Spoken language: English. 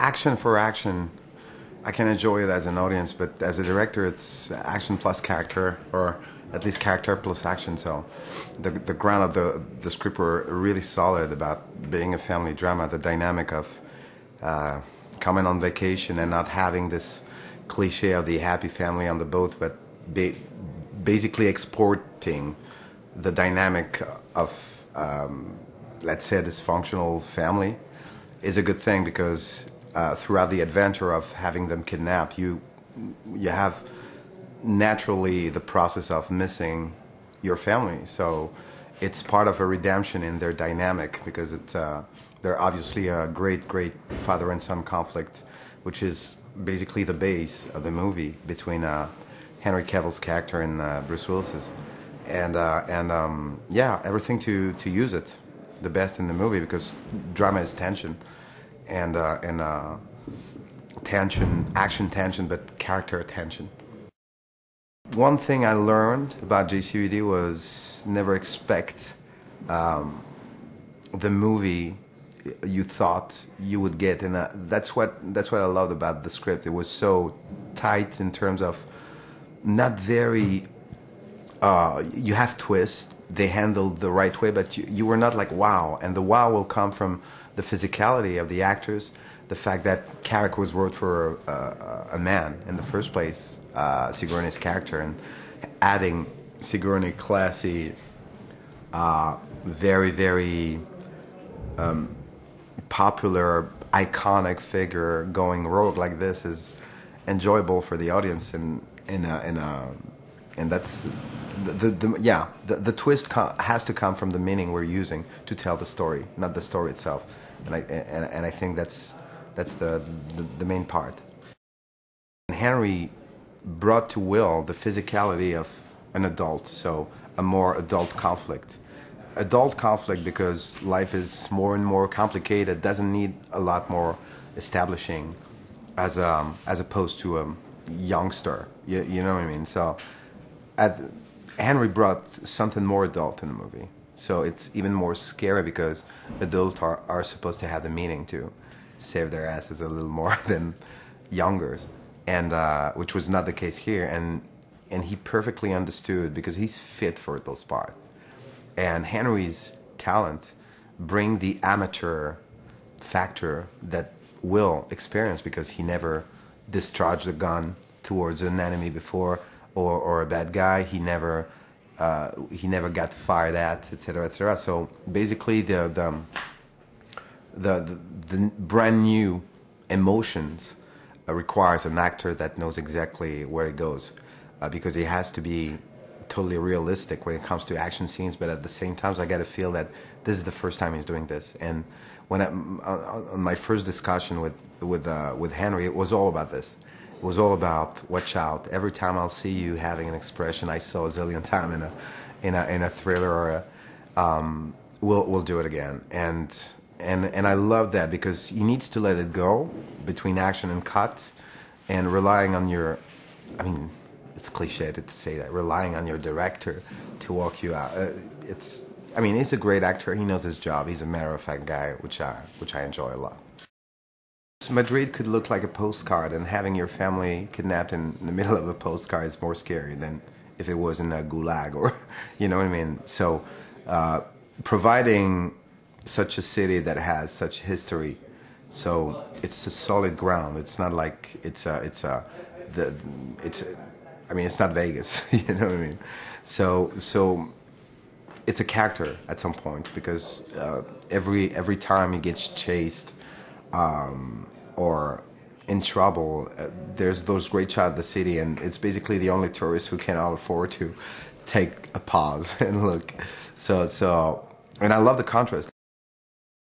action for action, I can enjoy it as an audience, but as a director, it's action plus character, or at least character plus action. So the ground of the script were really solid about being a family drama, the dynamic of coming on vacation and not having this cliche of the happy family on the boat, but basically exporting the dynamic of, let's say, a dysfunctional family is a good thing, because throughout the adventure of having them kidnapped, you have naturally the process of missing your family. So it's part of a redemption in their dynamic, because they're obviously a great father and son conflict, which is basically the base of the movie between Henry Cavill's character and Bruce Willis's, and everything to use it the best in the movie, because drama is tension, and tension, action tension, but character tension. One thing I learned about J.C.V.D. was never expect the movie you thought you would get, and that's what I loved about the script. It was so tight in terms of not very. You have twists. They handled the right way, but you were not like wow. And the wow will come from the physicality of the actors, the fact that Carrick was wrote for a man in the first place, Sigourney's character, and adding Sigourney, classy, very popular, iconic figure going rogue like this is enjoyable for the audience, and that's the twist has to come from the meaning we're using to tell the story, not the story itself, and I think that's the main part. And Henry brought to Will the physicality of an adult, so a more adult conflict. Adult conflict because life is more and more complicated, doesn't need a lot more establishing as opposed to a youngster. You know what I mean? So Henry brought something more adult in the movie. So it's even more scary because adults are supposed to have the meaning to save their asses a little more than youngers, and which was not the case here. And he perfectly understood, because he's fit for those parts. And Henry's talent bring the amateur factor that Will experience, because he never discharged a gun towards an enemy before, or a bad guy. He never got fired at, etc., etc. So basically, the brand new emotions requires an actor that knows exactly where it goes, because he has to be totally realistic when it comes to action scenes, but at the same time, I got to feel that this is the first time he's doing this. And when on my first discussion with Henry, it was all about this. It was all about watch out. Every time I'll see you having an expression I saw a zillion times in a thriller, or we'll do it again. And I love that, because he needs to let it go between action and cut, and relying on your, I mean, it's cliche to say that, relying on your director to walk you out. He's a great actor. He knows his job. He's a matter-of-fact guy, which I enjoy a lot. Madrid could look like a postcard, and having your family kidnapped in the middle of a postcard is more scary than if it was in a gulag, or, you know what I mean? So providing such a city that has such history, so it's a solid ground. It's not like it's not Vegas, you know what I mean? So it's a character at some point, because every time he gets chased or in trouble, there's those great shots of the city, and it's basically the only tourist who cannot afford to take a pause and look. So and I love the contrast.